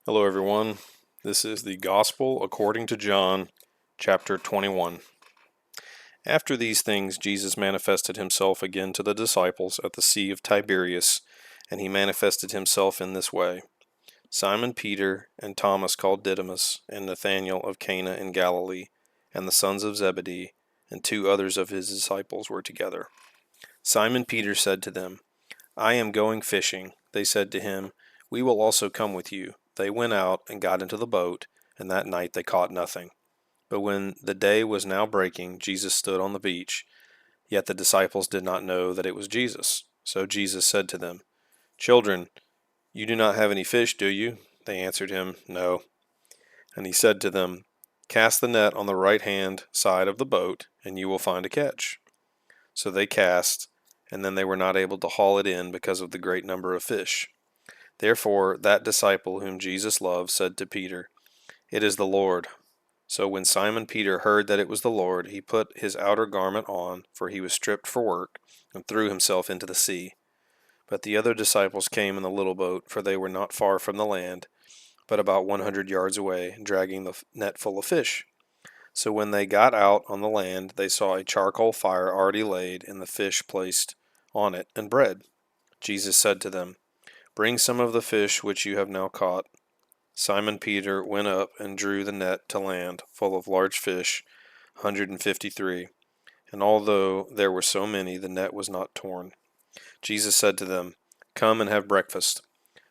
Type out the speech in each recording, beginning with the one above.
Hello, everyone. This is the Gospel according to John, chapter 21. After these things, Jesus manifested himself again to the disciples at the Sea of Tiberias, and he manifested himself in this way. Simon Peter and Thomas called Didymus, and Nathanael of Cana in Galilee, and the sons of Zebedee, and two others of his disciples were together. Simon Peter said to them, "I am going fishing." They said to him, "We will also come with you." They went out and got into the boat, and that night they caught nothing. But when the day was now breaking, Jesus stood on the beach. Yet the disciples did not know that it was Jesus. So Jesus said to them, "Children, you do not have any fish, do you?" They answered him, "No." And he said to them, "Cast the net on the right-hand side of the boat, and you will find a catch." So they cast, and then they were not able to haul it in because of the great number of fish. Therefore that disciple whom Jesus loved said to Peter, "It is the Lord." So when Simon Peter heard that it was the Lord, he put his outer garment on, for he was stripped for work, and threw himself into the sea. But the other disciples came in the little boat, for they were not far from the land, but about 100 yards away, dragging the net full of fish. So when they got out on the land, they saw a charcoal fire already laid, and the fish placed on it, and bread. Jesus said to them, "Bring some of the fish which you have now caught." Simon Peter went up and drew the net to land, full of large fish, 153. And although there were so many, the net was not torn. Jesus said to them, "Come and have breakfast."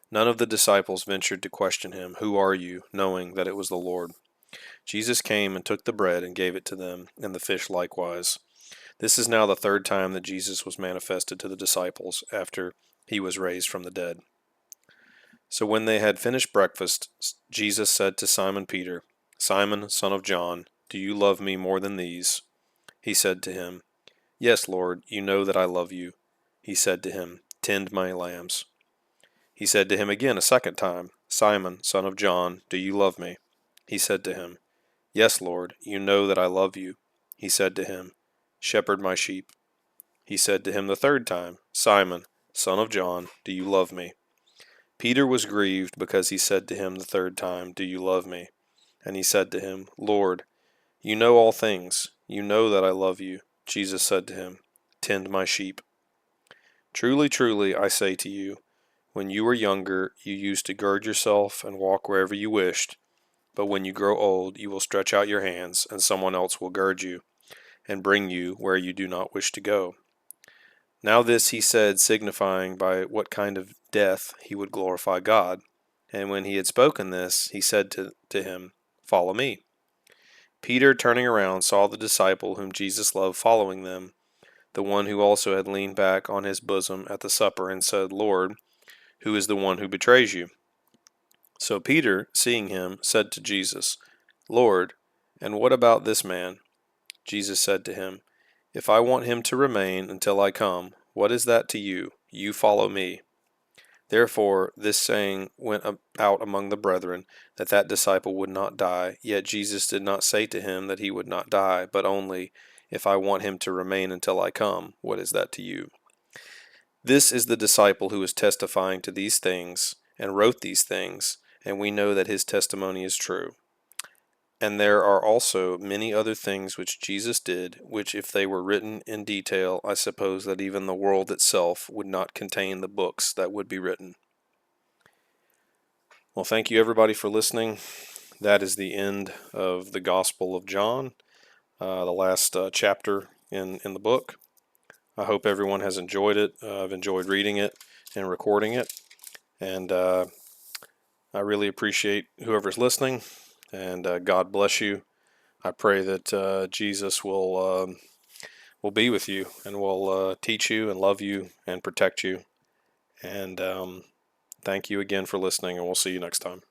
None of the disciples ventured to question him, "Who are you?" knowing that it was the Lord. Jesus came and took the bread and gave it to them, and the fish likewise. This is now the third time that Jesus was manifested to the disciples after he was raised from the dead. So when they had finished breakfast, Jesus said to Simon Peter, "Simon, son of John, do you love me more than these?" He said to him, "Yes, Lord, you know that I love you." He said to him, "Tend my lambs." He said to him again a second time, "Simon, son of John, do you love me?" He said to him, "Yes, Lord, you know that I love you." He said to him, "Shepherd my sheep." He said to him the third time, "Simon, son of John, do you love me?" Peter was grieved because he said to him the third time, "Do you love me?" And he said to him, "Lord, you know all things. You know that I love you." Jesus said to him, "Tend my sheep." "Truly, truly, I say to you, when you were younger, you used to gird yourself and walk wherever you wished. But when you grow old, you will stretch out your hands, and someone else will gird you and bring you where you do not wish to go." Now this he said, signifying by what kind of death he would glorify God. And when he had spoken this, he said to him, "Follow me." Peter, turning around, saw the disciple whom Jesus loved following them, the one who also had leaned back on his bosom at the supper, and said, "Lord, who is the one who betrays you?" So Peter, seeing him, said to Jesus, "Lord, and what about this man?" Jesus said to him, "If I want him to remain until I come, what is that to you? You follow me." Therefore this saying went out among the brethren, that that disciple would not die. Yet Jesus did not say to him that he would not die, but only, "If I want him to remain until I come, what is that to you?" This is the disciple who is testifying to these things, and wrote these things, and we know that his testimony is true. And there are also many other things which Jesus did, which if they were written in detail, I suppose that even the world itself would not contain the books that would be written. Well, thank you everybody for listening. That is the end of the Gospel of John, the last chapter in the book. I hope everyone has enjoyed it. I've enjoyed reading it and recording it, and I really appreciate whoever's listening, and God bless you. I pray that Jesus will be with you and will teach you and love you and protect you. And thank you again for listening, and we'll see you next time.